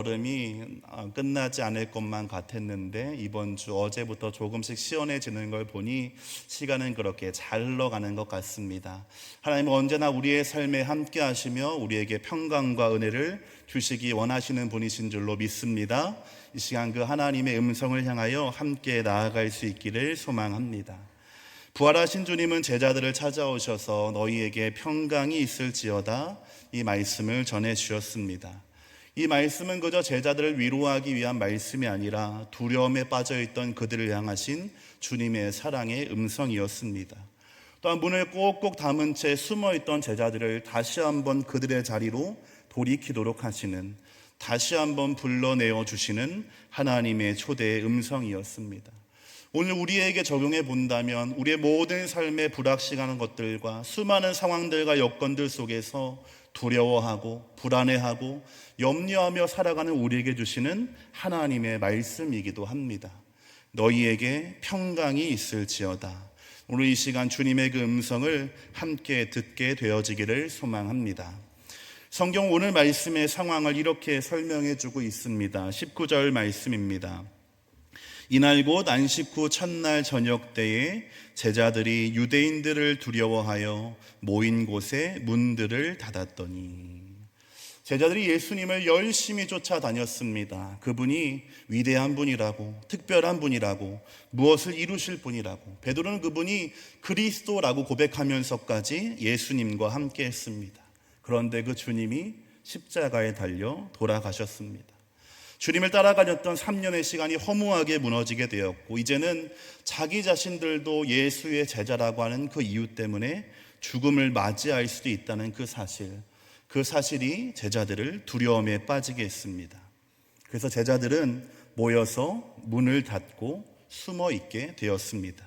여름이 끝나지 않을 것만 같았는데 이번 주 어제부터 조금씩 시원해지는 걸 보니 시간은 그렇게 잘 흘러가는 것 같습니다. 하나님은 언제나 우리의 삶에 함께 하시며 우리에게 평강과 은혜를 주시기 원하시는 분이신 줄로 믿습니다. 이 시간 그 하나님의 음성을 향하여 함께 나아갈 수 있기를 소망합니다. 부활하신 주님은 제자들을 찾아오셔서 너희에게 평강이 있을지어다 이 말씀을 전해 주셨습니다. 이 말씀은 그저 제자들을 위로하기 위한 말씀이 아니라 두려움에 빠져있던 그들을 향하신 주님의 사랑의 음성이었습니다. 또한 문을 꼭꼭 담은 채 숨어있던 제자들을 다시 한번 그들의 자리로 돌이키도록 하시는, 다시 한번 불러내어 주시는 하나님의 초대의 음성이었습니다. 오늘 우리에게 적용해 본다면 우리의 모든 삶에 불확실한 것들과 수많은 상황들과 여건들 속에서 두려워하고 불안해하고 염려하며 살아가는 우리에게 주시는 하나님의 말씀이기도 합니다. 너희에게 평강이 있을지어다. 오늘 이 시간 주님의 그 음성을 함께 듣게 되어지기를 소망합니다. 성경 오늘 말씀의 상황을 이렇게 설명해 주고 있습니다. 19절 말씀입니다. 이날 곧 안식 후 첫날 저녁 때에 제자들이 유대인들을 두려워하여 모인 곳에 문들을 닫았더니, 제자들이 예수님을 열심히 쫓아다녔습니다. 그분이 위대한 분이라고, 특별한 분이라고, 무엇을 이루실 분이라고, 베드로는 그분이 그리스도라고 고백하면서까지 예수님과 함께 했습니다. 그런데 그 주님이 십자가에 달려 돌아가셨습니다. 주님을 따라가렸던 3년의 시간이 허무하게 무너지게 되었고, 이제는 자기 자신들도 예수의 제자라고 하는 그 이유 때문에 죽음을 맞이할 수도 있다는 그 사실이 제자들을 두려움에 빠지게 했습니다. 그래서 제자들은 모여서 문을 닫고 숨어 있게 되었습니다.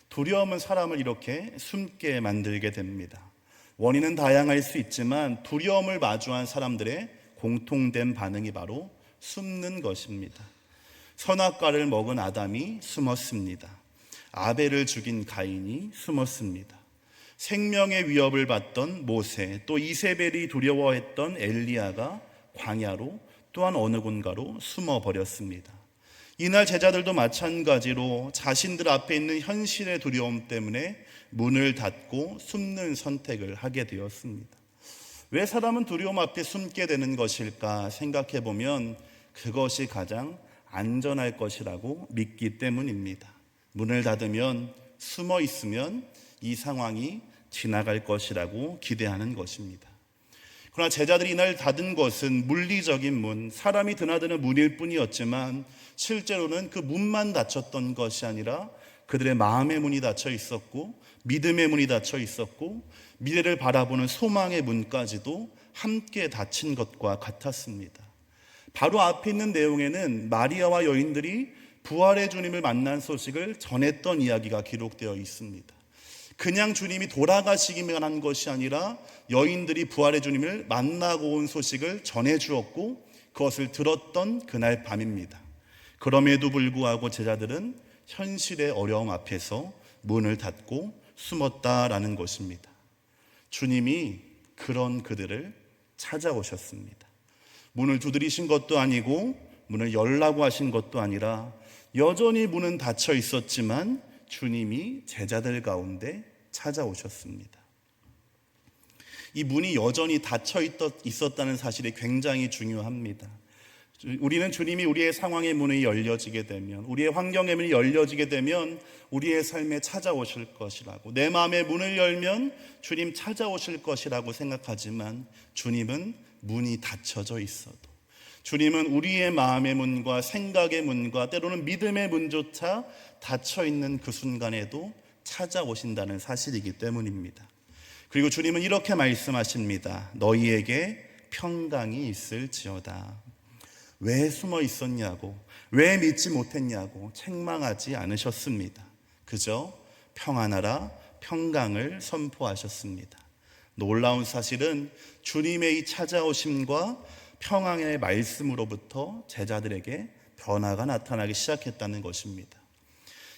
두려움은 사람을 이렇게 숨게 만들게 됩니다. 원인은 다양할 수 있지만 두려움을 마주한 사람들의 공통된 반응이 바로 숨는 것입니다. 선악과를 먹은 아담이 숨었습니다. 아벨을 죽인 가인이 숨었습니다. 생명의 위협을 받던 모세, 또 이세벨이 두려워했던 엘리야가 광야로, 또한 어느 곳가로 숨어버렸습니다. 이날 제자들도 마찬가지로 자신들 앞에 있는 현실의 두려움 때문에 문을 닫고 숨는 선택을 하게 되었습니다. 왜 사람은 두려움 앞에 숨게 되는 것일까 생각해 보면 그것이 가장 안전할 것이라고 믿기 때문입니다. 문을 닫으면, 숨어 있으면 이 상황이 지나갈 것이라고 기대하는 것입니다. 그러나 제자들이 이날 닫은 것은 물리적인 문, 사람이 드나드는 문일 뿐이었지만 실제로는 그 문만 닫혔던 것이 아니라 그들의 마음의 문이 닫혀 있었고, 믿음의 문이 닫혀 있었고, 미래를 바라보는 소망의 문까지도 함께 닫힌 것과 같았습니다. 바로 앞에 있는 내용에는 마리아와 여인들이 부활의 주님을 만난 소식을 전했던 이야기가 기록되어 있습니다. 그냥 주님이 돌아가시기만 한 것이 아니라 여인들이 부활의 주님을 만나고 온 소식을 전해주었고 그것을 들었던 그날 밤입니다. 그럼에도 불구하고 제자들은 현실의 어려움 앞에서 문을 닫고 숨었다라는 것입니다. 주님이 그런 그들을 찾아오셨습니다. 문을 두드리신 것도 아니고 문을 열라고 하신 것도 아니라 여전히 문은 닫혀 있었지만 주님이 제자들 가운데 찾아오셨습니다. 이 문이 여전히 닫혀 있었다는 사실이 굉장히 중요합니다. 우리는 주님이 우리의 상황의 문이 열려지게 되면, 우리의 환경의 문이 열려지게 되면 우리의 삶에 찾아오실 것이라고, 내 마음의 문을 열면 주님 찾아오실 것이라고 생각하지만 주님은 문이 닫혀져 있어도, 주님은 우리의 마음의 문과 생각의 문과 때로는 믿음의 문조차 닫혀 있는 그 순간에도 찾아오신다는 사실이기 때문입니다. 그리고 주님은 이렇게 말씀하십니다. 너희에게 평강이 있을지어다. 왜 숨어 있었냐고, 왜 믿지 못했냐고 책망하지 않으셨습니다. 그저 평안하라, 평강을 선포하셨습니다. 놀라운 사실은 주님의 이 찾아오심과 평강의 말씀으로부터 제자들에게 변화가 나타나기 시작했다는 것입니다.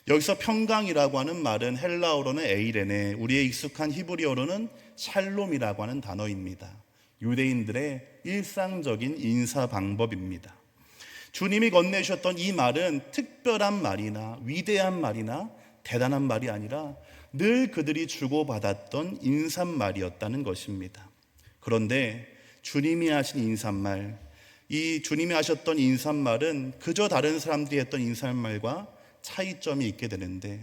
여기서 평강이라고 하는 말은 헬라어로는 에이레네, 우리의 익숙한 히브리어로는 샬롬이라고 하는 단어입니다. 유대인들의 일상적인 인사 방법입니다. 주님이 건네주셨던 이 말은 특별한 말이나 위대한 말이나 대단한 말이 아니라 늘 그들이 주고받았던 인사말이었다는 것입니다. 그런데 주님이 하신 인사말, 이 주님이 하셨던 인사말은 그저 다른 사람들이 했던 인사말과 차이점이 있게 되는데,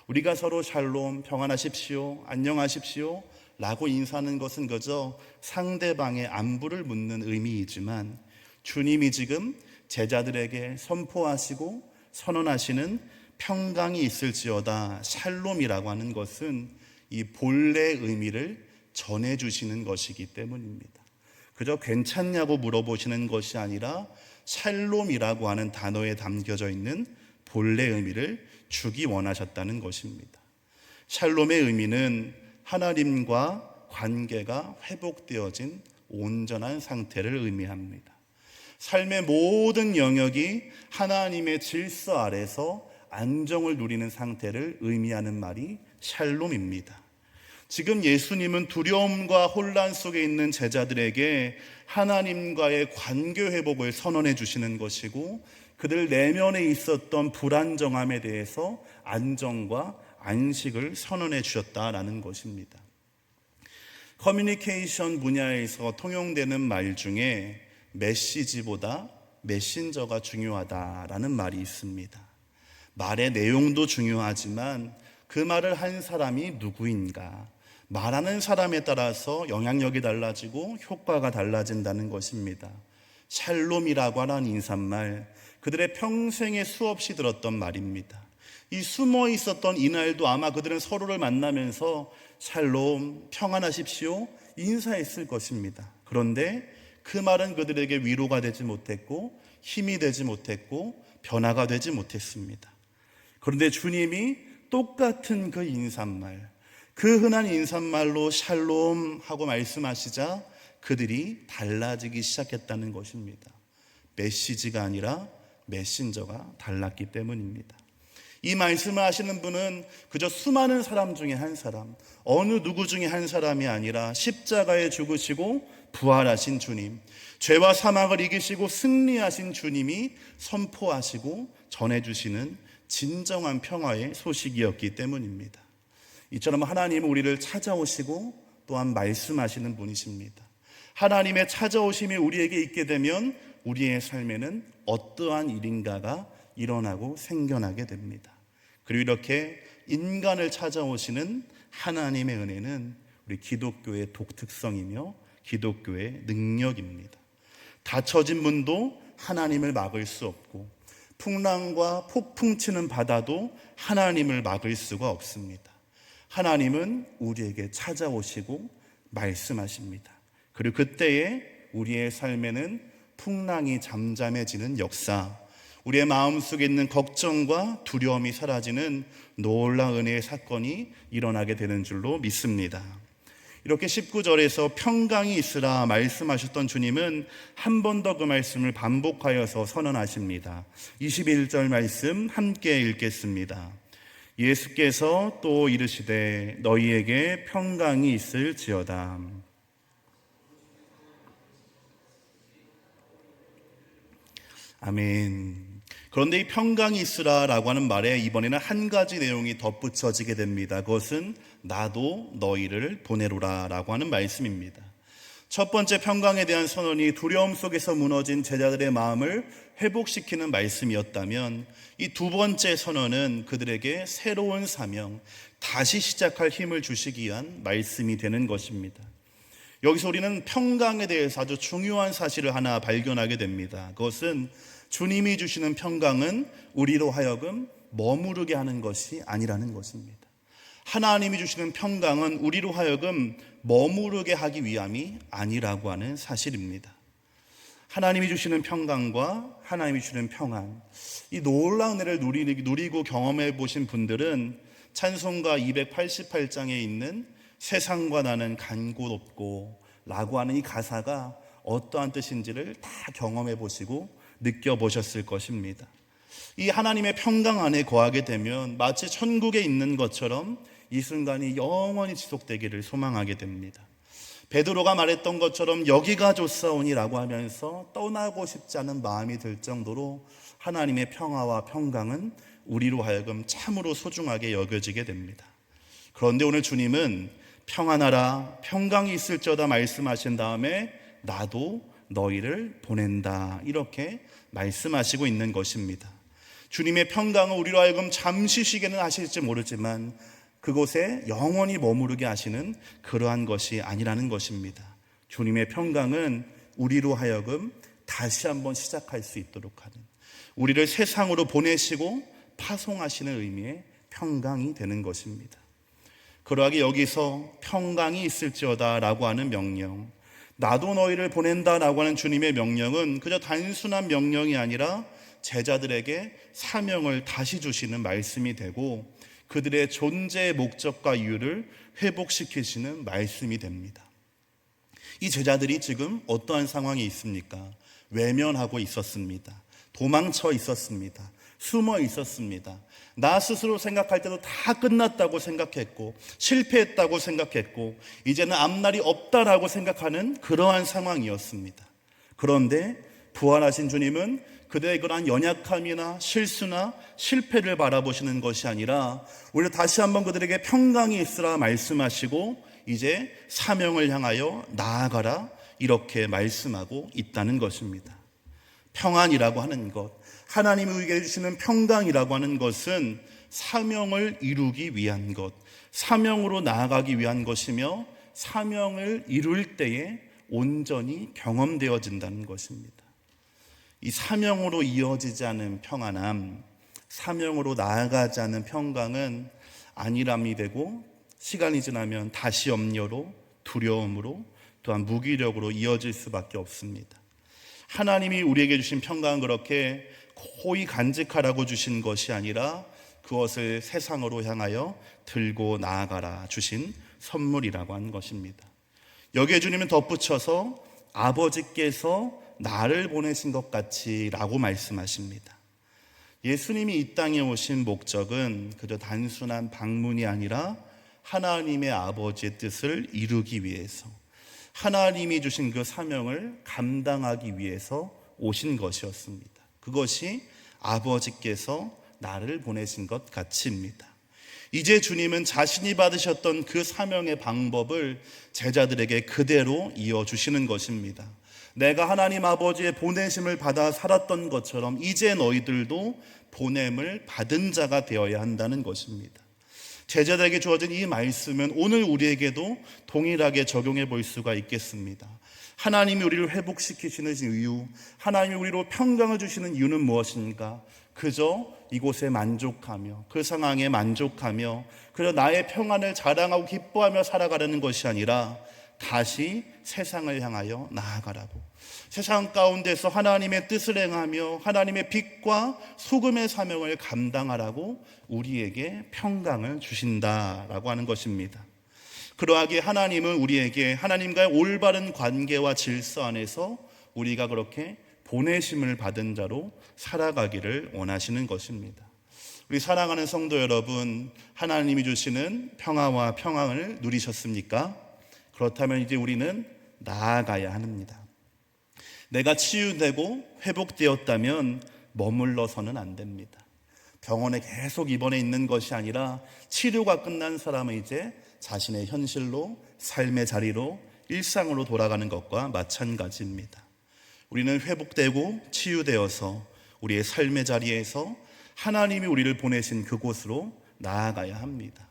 우리가 서로 샬롬, 평안하십시오, 안녕하십시오 라고 인사하는 것은 그저 상대방의 안부를 묻는 의미이지만, 주님이 지금 제자들에게 선포하시고 선언하시는 평강이 있을지어다 샬롬이라고 하는 것은 이 본래의 의미를 전해주시는 것이기 때문입니다. 그저 괜찮냐고 물어보시는 것이 아니라 샬롬이라고 하는 단어에 담겨져 있는 본래 의미를 주기 원하셨다는 것입니다. 샬롬의 의미는 하나님과 관계가 회복되어진 온전한 상태를 의미합니다. 삶의 모든 영역이 하나님의 질서 아래서 안정을 누리는 상태를 의미하는 말이 샬롬입니다. 지금 예수님은 두려움과 혼란 속에 있는 제자들에게 하나님과의 관계 회복을 선언해 주시는 것이고, 그들 내면에 있었던 불안정함에 대해서 안정과 안식을 선언해 주셨다라는 것입니다. 커뮤니케이션 분야에서 통용되는 말 중에 메시지보다 메신저가 중요하다라는 말이 있습니다. 말의 내용도 중요하지만 그 말을 한 사람이 누구인가, 말하는 사람에 따라서 영향력이 달라지고 효과가 달라진다는 것입니다. 샬롬이라고 하는 인사말, 그들의 평생에 수없이 들었던 말입니다. 이 숨어 있었던 이날도 아마 그들은 서로를 만나면서 샬롬, 평안하십시오 인사했을 것입니다. 그런데 그 말은 그들에게 위로가 되지 못했고 힘이 되지 못했고 변화가 되지 못했습니다. 그런데 주님이 똑같은 그 인사말, 그 흔한 인사말로 샬롬 하고 말씀하시자 그들이 달라지기 시작했다는 것입니다. 메시지가 아니라 메신저가 달랐기 때문입니다. 이 말씀을 하시는 분은 그저 수많은 사람 중에 한 사람, 어느 누구 중에 한 사람이 아니라 십자가에 죽으시고 부활하신 주님, 죄와 사망을 이기시고 승리하신 주님이 선포하시고 전해주시는 진정한 평화의 소식이었기 때문입니다. 이처럼 하나님은 우리를 찾아오시고 또한 말씀하시는 분이십니다. 하나님의 찾아오심이 우리에게 있게 되면 우리의 삶에는 어떠한 일인가가 일어나고 생겨나게 됩니다. 그리고 이렇게 인간을 찾아오시는 하나님의 은혜는 우리 기독교의 독특성이며 기독교의 능력입니다. 닫혀진 문도 하나님을 막을 수 없고 풍랑과 폭풍 치는 바다도 하나님을 막을 수가 없습니다. 하나님은 우리에게 찾아오시고 말씀하십니다. 그리고 그때에 우리의 삶에는 풍랑이 잠잠해지는 역사, 우리의 마음속에 있는 걱정과 두려움이 사라지는 놀라운 은혜의 사건이 일어나게 되는 줄로 믿습니다. 이렇게 19절에서 평강이 있으라 말씀하셨던 주님은 한 번 더 그 말씀을 반복하여서 선언하십니다. 21절 말씀 함께 읽겠습니다. 예수께서 또 이르시되 너희에게 평강이 있을지어다. 아멘. 그런데 이 평강이 있으라라고 하는 말에 이번에는 한 가지 내용이 덧붙여지게 됩니다. 그것은 나도 너희를 보내로라 라고 하는 말씀입니다. 첫 번째 평강에 대한 선언이 두려움 속에서 무너진 제자들의 마음을 회복시키는 말씀이었다면, 이 두 번째 선언은 그들에게 새로운 사명, 다시 시작할 힘을 주시기 위한 말씀이 되는 것입니다. 여기서 우리는 평강에 대해서 아주 중요한 사실을 하나 발견하게 됩니다. 그것은 주님이 주시는 평강은 우리로 하여금 머무르게 하는 것이 아니라는 것입니다. 하나님이 주시는 평강은 우리로 하여금 머무르게 하기 위함이 아니라고 하는 사실입니다. 하나님이 주시는 평강과 하나님이 주시는 평안, 이 놀라운 은혜를 누리고 경험해 보신 분들은 찬송가 288장에 있는 세상과 나는 간 곳 없고 라고 하는 이 가사가 어떠한 뜻인지를 다 경험해 보시고 느껴보셨을 것입니다. 이 하나님의 평강 안에 거하게 되면 마치 천국에 있는 것처럼 이 순간이 영원히 지속되기를 소망하게 됩니다. 베드로가 말했던 것처럼 여기가 좋사오니라고 하면서 떠나고 싶지 않은 마음이 들 정도로 하나님의 평화와 평강은 우리로 하여금 참으로 소중하게 여겨지게 됩니다. 그런데 오늘 주님은 평안하라, 평강이 있을지어다 말씀하신 다음에 나도 너희를 보낸다, 이렇게 말씀하시고 있는 것입니다. 주님의 평강은 우리로 하여금 잠시 쉬게는 하실지 모르지만 그곳에 영원히 머무르게 하시는 그러한 것이 아니라는 것입니다. 주님의 평강은 우리로 하여금 다시 한번 시작할 수 있도록 하는, 우리를 세상으로 보내시고 파송하시는 의미의 평강이 되는 것입니다. 그러하게 여기서 평강이 있을지어다 라고 하는 명령, 나도 너희를 보낸다 라고 하는 주님의 명령은 그저 단순한 명령이 아니라 제자들에게 사명을 다시 주시는 말씀이 되고 그들의 존재의 목적과 이유를 회복시키시는 말씀이 됩니다. 이 제자들이 지금 어떠한 상황이 있습니까? 외면하고 있었습니다. 도망쳐 있었습니다. 숨어 있었습니다. 나 스스로 생각할 때도 다 끝났다고 생각했고 실패했다고 생각했고 이제는 앞날이 없다라고 생각하는 그러한 상황이었습니다. 그런데 부활하신 주님은 그들의 그러한 연약함이나 실수나 실패를 바라보시는 것이 아니라 오히려 다시 한번 그들에게 평강이 있으라 말씀하시고 이제 사명을 향하여 나아가라, 이렇게 말씀하고 있다는 것입니다. 평안이라고 하는 것, 하나님이 우리에게 주시는 평강이라고 하는 것은 사명을 이루기 위한 것, 사명으로 나아가기 위한 것이며 사명을 이룰 때에 온전히 경험되어진다는 것입니다. 이 사명으로 이어지지 않은 평안함, 사명으로 나아가지 않은 평강은 안일함이 되고 시간이 지나면 다시 염려로, 두려움으로, 또한 무기력으로 이어질 수밖에 없습니다. 하나님이 우리에게 주신 평강은 그렇게 고이 간직하라고 주신 것이 아니라 그것을 세상으로 향하여 들고 나아가라 주신 선물이라고 하는 것입니다. 여기에 주님은 덧붙여서 아버지께서 나를 보내신 것 같이 라고 말씀하십니다. 예수님이 이 땅에 오신 목적은 그저 단순한 방문이 아니라 하나님의 아버지의 뜻을 이루기 위해서, 하나님이 주신 그 사명을 감당하기 위해서 오신 것이었습니다. 그것이 아버지께서 나를 보내신 것 같이입니다. 이제 주님은 자신이 받으셨던 그 사명의 방법을 제자들에게 그대로 이어주시는 것입니다. 내가 하나님 아버지의 보내심을 받아 살았던 것처럼 이제 너희들도 보냄을 받은 자가 되어야 한다는 것입니다. 제자들에게 주어진 이 말씀은 오늘 우리에게도 동일하게 적용해 볼 수가 있겠습니다. 하나님이 우리를 회복시키시는 이유, 하나님이 우리로 평강을 주시는 이유는 무엇인가? 그저 이곳에 만족하며 그 상황에 만족하며 그저 나의 평안을 자랑하고 기뻐하며 살아가려는 것이 아니라 다시 세상을 향하여 나아가라고, 세상 가운데서 하나님의 뜻을 행하며 하나님의 빛과 소금의 사명을 감당하라고 우리에게 평강을 주신다라고 하는 것입니다. 그러하기에 하나님은 우리에게 하나님과의 올바른 관계와 질서 안에서 우리가 그렇게 보내심을 받은 자로 살아가기를 원하시는 것입니다. 우리 사랑하는 성도 여러분, 하나님이 주시는 평화와 평안을 누리셨습니까? 그렇다면 이제 우리는 나아가야 합니다. 내가 치유되고 회복되었다면 머물러서는 안 됩니다. 병원에 계속 입원해 있는 것이 아니라 치료가 끝난 사람은 이제 자신의 현실로, 삶의 자리로, 일상으로 돌아가는 것과 마찬가지입니다. 우리는 회복되고 치유되어서 우리의 삶의 자리에서 하나님이 우리를 보내신 그곳으로 나아가야 합니다.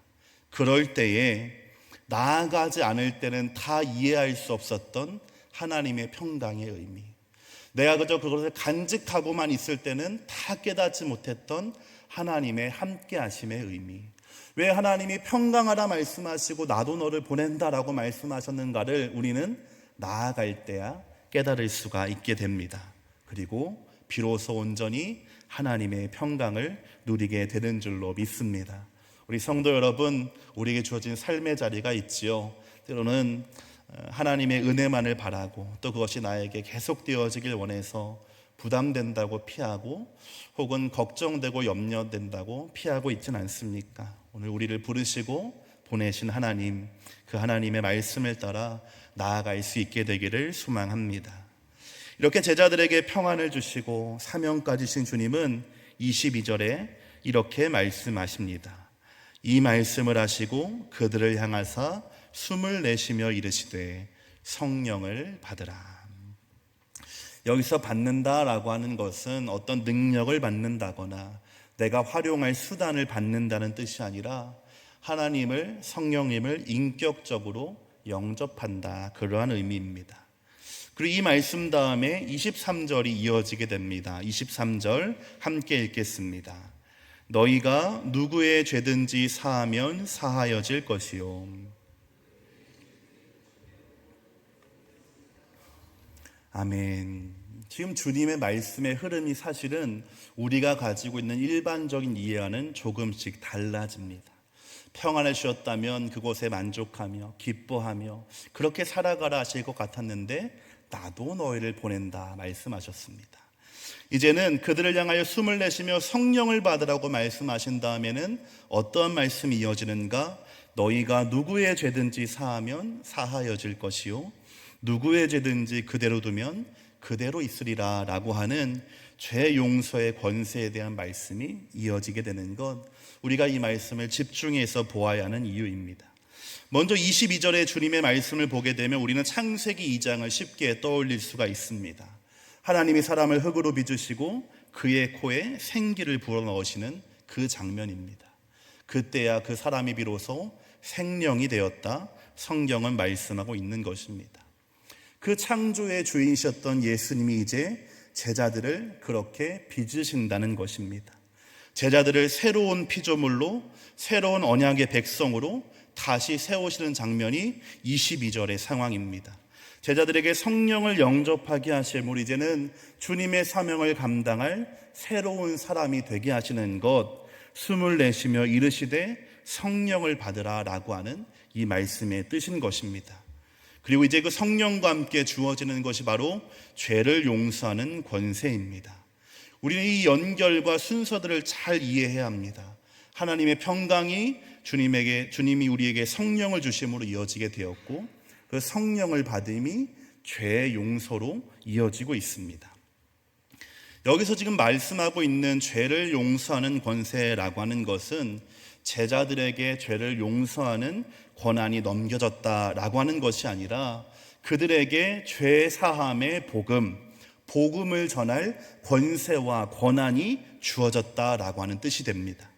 그럴 때에 나아가지 않을 때는 다 이해할 수 없었던 하나님의 평강의 의미, 내가 그저 그것을 간직하고만 있을 때는 다 깨닫지 못했던 하나님의 함께 하심의 의미, 왜 하나님이 평강하라 말씀하시고 나도 너를 보낸다라고 말씀하셨는가를 우리는 나아갈 때야 깨달을 수가 있게 됩니다. 그리고 비로소 온전히 하나님의 평강을 누리게 되는 줄로 믿습니다. 우리 성도 여러분, 우리에게 주어진 삶의 자리가 있지요. 때로는 하나님의 은혜만을 바라고 또 그것이 나에게 계속되어지길 원해서 부담된다고 피하고 혹은 걱정되고 염려된다고 피하고 있진 않습니까? 오늘 우리를 부르시고 보내신 하나님, 그 하나님의 말씀을 따라 나아갈 수 있게 되기를 소망합니다. 이렇게 제자들에게 평안을 주시고 사명까지 주신 주님은 22절에 이렇게 말씀하십니다. 이 말씀을 하시고 그들을 향하사 숨을 내쉬며 이르시되 성령을 받으라. 여기서 받는다라고 하는 것은 어떤 능력을 받는다거나 내가 활용할 수단을 받는다는 뜻이 아니라 하나님을, 성령님을 인격적으로 영접한다, 그러한 의미입니다. 그리고 이 말씀 다음에 23절이 이어지게 됩니다. 23절 함께 읽겠습니다. 너희가 누구의 죄든지 사하면 사하여질 것이요. 아멘. 지금 주님의 말씀의 흐름이 사실은 우리가 가지고 있는 일반적인 이해와는 조금씩 달라집니다. 평안을 주셨다면 그곳에 만족하며 기뻐하며 그렇게 살아가라 하실 것 같았는데 나도 너희를 보낸다 말씀하셨습니다. 이제는 그들을 향하여 숨을 내쉬며 성령을 받으라고 말씀하신 다음에는 어떠한 말씀이 이어지는가? 너희가 누구의 죄든지 사하면 사하여질 것이요 누구의 죄든지 그대로 두면 그대로 있으리라 라고 하는 죄 용서의 권세에 대한 말씀이 이어지게 되는 것, 우리가 이 말씀을 집중해서 보아야 하는 이유입니다. 먼저 22절의 주님의 말씀을 보게 되면 우리는 창세기 2장을 쉽게 떠올릴 수가 있습니다. 하나님이 사람을 흙으로 빚으시고 그의 코에 생기를 불어넣으시는 그 장면입니다. 그때야 그 사람이 비로소 생명이 되었다, 성경은 말씀하고 있는 것입니다. 그 창조의 주인이셨던 예수님이 이제 제자들을 그렇게 빚으신다는 것입니다. 제자들을 새로운 피조물로, 새로운 언약의 백성으로 다시 세우시는 장면이 22절의 상황입니다. 제자들에게 성령을 영접하게 하심으로 이제는 주님의 사명을 감당할 새로운 사람이 되게 하시는 것, 숨을 내쉬며 이르시되 성령을 받으라 라고 하는 이 말씀의 뜻인 것입니다. 그리고 이제 그 성령과 함께 주어지는 것이 바로 죄를 용서하는 권세입니다. 우리는 이 연결과 순서들을 잘 이해해야 합니다. 하나님의 평강이 주님이 우리에게 성령을 주심으로 이어지게 되었고 그 성령을 받음이 죄 용서로 이어지고 있습니다. 여기서 지금 말씀하고 있는 죄를 용서하는 권세라고 하는 것은 제자들에게 죄를 용서하는 권한이 넘겨졌다라고 하는 것이 아니라 그들에게 죄 사함의 복음을 전할 권세와 권한이 주어졌다라고 하는 뜻이 됩니다.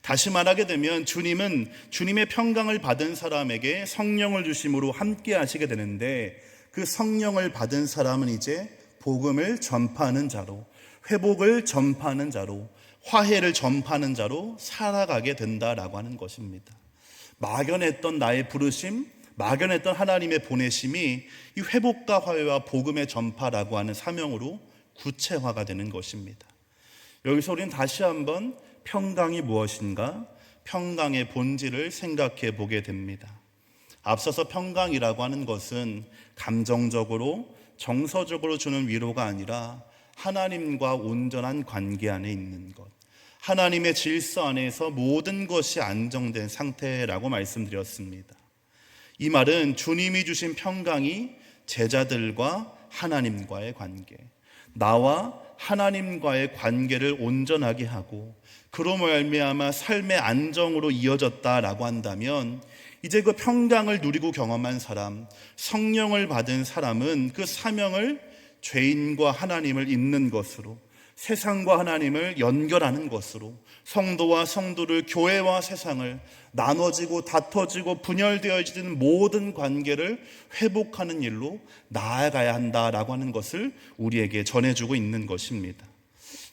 다시 말하게 되면 주님은 주님의 평강을 받은 사람에게 성령을 주심으로 함께 하시게 되는데 그 성령을 받은 사람은 이제 복음을 전파하는 자로, 회복을 전파하는 자로, 화해를 전파하는 자로 살아가게 된다라고 하는 것입니다. 막연했던 나의 부르심, 막연했던 하나님의 보내심이 이 회복과 화해와 복음의 전파라고 하는 사명으로 구체화가 되는 것입니다. 여기서 우리는 다시 한번 평강이 무엇인가? 평강의 본질을 생각해 보게 됩니다. 앞서서 평강이라고 하는 것은 감정적으로, 정서적으로 주는 위로가 아니라 하나님과 온전한 관계 안에 있는 것, 하나님의 질서 안에서 모든 것이 안정된 상태라고 말씀드렸습니다. 이 말은 주님이 주신 평강이 제자들과 하나님과의 관계, 나와 하나님과의 관계를 온전하게 하고 그로 말미암아 삶의 안정으로 이어졌다라고 한다면 이제 그 평강을 누리고 경험한 사람, 성령을 받은 사람은 그 사명을 죄인과 하나님을 잇는 것으로, 세상과 하나님을 연결하는 것으로, 성도와 성도를, 교회와 세상을 나눠지고 다퉈지고 분열되어지는 모든 관계를 회복하는 일로 나아가야 한다라고 하는 것을 우리에게 전해주고 있는 것입니다.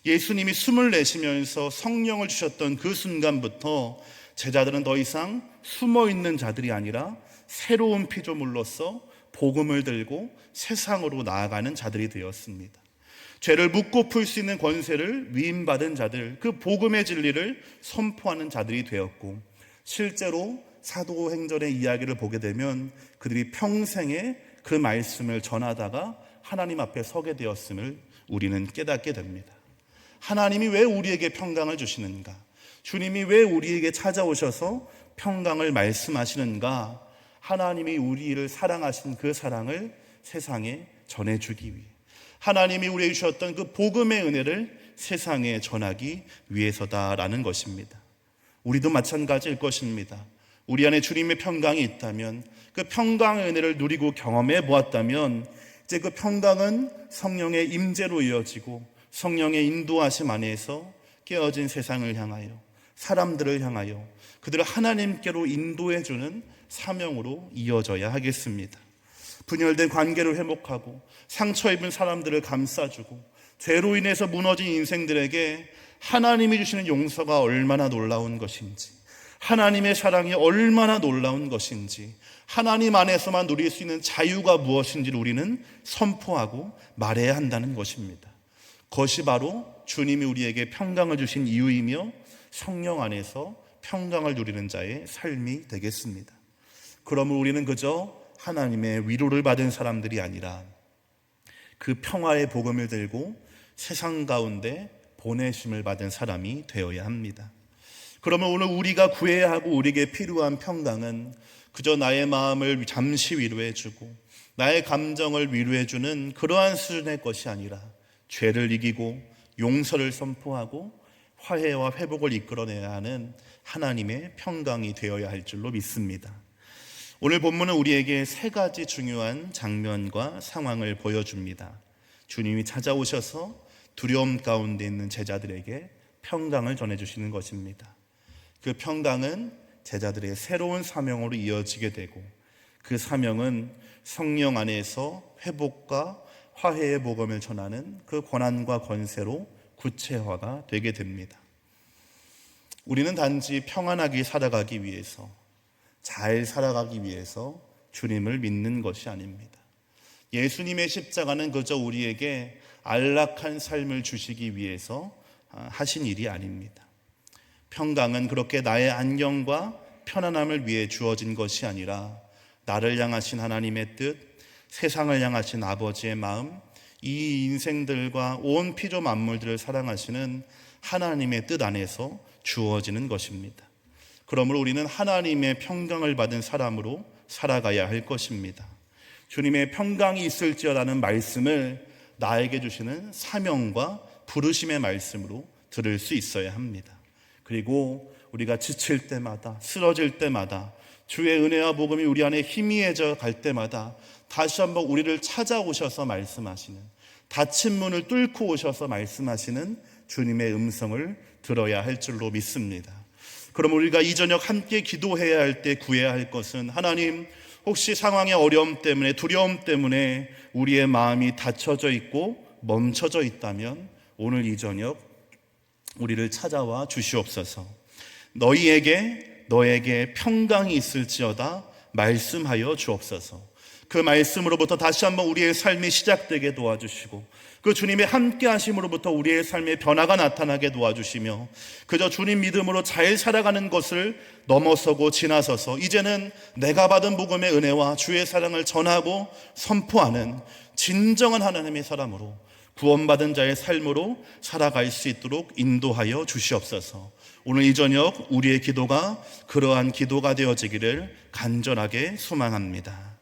예수님이 숨을 내쉬면서 성령을 주셨던 그 순간부터 제자들은 더 이상 숨어있는 자들이 아니라 새로운 피조물로서 복음을 들고 세상으로 나아가는 자들이 되었습니다. 죄를 묻고 풀 수 있는 권세를 위임받은 자들, 그 복음의 진리를 선포하는 자들이 되었고, 실제로 사도행전의 이야기를 보게 되면 그들이 평생에 그 말씀을 전하다가 하나님 앞에 서게 되었음을 우리는 깨닫게 됩니다. 하나님이 왜 우리에게 평강을 주시는가? 주님이 왜 우리에게 찾아오셔서 평강을 말씀하시는가? 하나님이 우리를 사랑하신 그 사랑을 세상에 전해주기 위해, 하나님이 우리에게 주셨던 그 복음의 은혜를 세상에 전하기 위해서다라는 것입니다. 우리도 마찬가지일 것입니다. 우리 안에 주님의 평강이 있다면, 그 평강의 은혜를 누리고 경험해 보았다면, 이제 그 평강은 성령의 임재로 이어지고 성령의 인도하심 안에서 깨어진 세상을 향하여, 사람들을 향하여 그들을 하나님께로 인도해 주는 사명으로 이어져야 하겠습니다. 분열된 관계를 회복하고 상처 입은 사람들을 감싸주고 죄로 인해서 무너진 인생들에게 하나님이 주시는 용서가 얼마나 놀라운 것인지, 하나님의 사랑이 얼마나 놀라운 것인지, 하나님 안에서만 누릴 수 있는 자유가 무엇인지를 우리는 선포하고 말해야 한다는 것입니다. 그것이 바로 주님이 우리에게 평강을 주신 이유이며 성령 안에서 평강을 누리는 자의 삶이 되겠습니다. 그러면 우리는 그저 하나님의 위로를 받은 사람들이 아니라 그 평화의 복음을 들고 세상 가운데 보내심을 받은 사람이 되어야 합니다. 그러면 오늘 우리가 구해야 하고 우리에게 필요한 평강은 그저 나의 마음을 잠시 위로해주고 나의 감정을 위로해주는 그러한 수준의 것이 아니라 죄를 이기고 용서를 선포하고 화해와 회복을 이끌어내야 하는 하나님의 평강이 되어야 할 줄로 믿습니다. 오늘 본문은 우리에게 세 가지 중요한 장면과 상황을 보여줍니다. 주님이 찾아오셔서 두려움 가운데 있는 제자들에게 평강을 전해주시는 것입니다. 그 평강은 제자들의 새로운 사명으로 이어지게 되고, 그 사명은 성령 안에서 회복과 화해의 복음을 전하는 그 권한과 권세로 구체화가 되게 됩니다. 우리는 단지 평안하게 살아가기 위해서, 잘 살아가기 위해서 주님을 믿는 것이 아닙니다. 예수님의 십자가는 그저 우리에게 안락한 삶을 주시기 위해서 하신 일이 아닙니다. 평강은 그렇게 나의 안녕과 편안함을 위해 주어진 것이 아니라 나를 향하신 하나님의 뜻, 세상을 향하신 아버지의 마음, 이 인생들과 온 피조 만물들을 사랑하시는 하나님의 뜻 안에서 주어지는 것입니다. 그러므로 우리는 하나님의 평강을 받은 사람으로 살아가야 할 것입니다. 주님의 평강이 있을지어라는 말씀을 나에게 주시는 사명과 부르심의 말씀으로 들을 수 있어야 합니다. 그리고 우리가 지칠 때마다, 쓰러질 때마다, 주의 은혜와 복음이 우리 안에 희미해져 갈 때마다 다시 한번 우리를 찾아오셔서 말씀하시는, 닫힌 문을 뚫고 오셔서 말씀하시는 주님의 음성을 들어야 할 줄로 믿습니다. 그럼 우리가 이 저녁 함께 기도해야 할 때 구해야 할 것은, 하나님, 혹시 상황의 어려움 때문에, 두려움 때문에 우리의 마음이 닫혀져 있고 멈춰져 있다면 오늘 이 저녁 우리를 찾아와 주시옵소서. 너에게 평강이 있을지어다 말씀하여 주옵소서. 그 말씀으로부터 다시 한번 우리의 삶이 시작되게 도와주시고, 그 주님의 함께 하심으로부터 우리의 삶의 변화가 나타나게 도와주시며, 그저 주님 믿음으로 잘 살아가는 것을 넘어서고 지나서서 이제는 내가 받은 복음의 은혜와 주의 사랑을 전하고 선포하는 진정한 하나님의 사람으로, 구원받은 자의 삶으로 살아갈 수 있도록 인도하여 주시옵소서. 오늘 이 저녁 우리의 기도가 그러한 기도가 되어지기를 간절하게 소망합니다.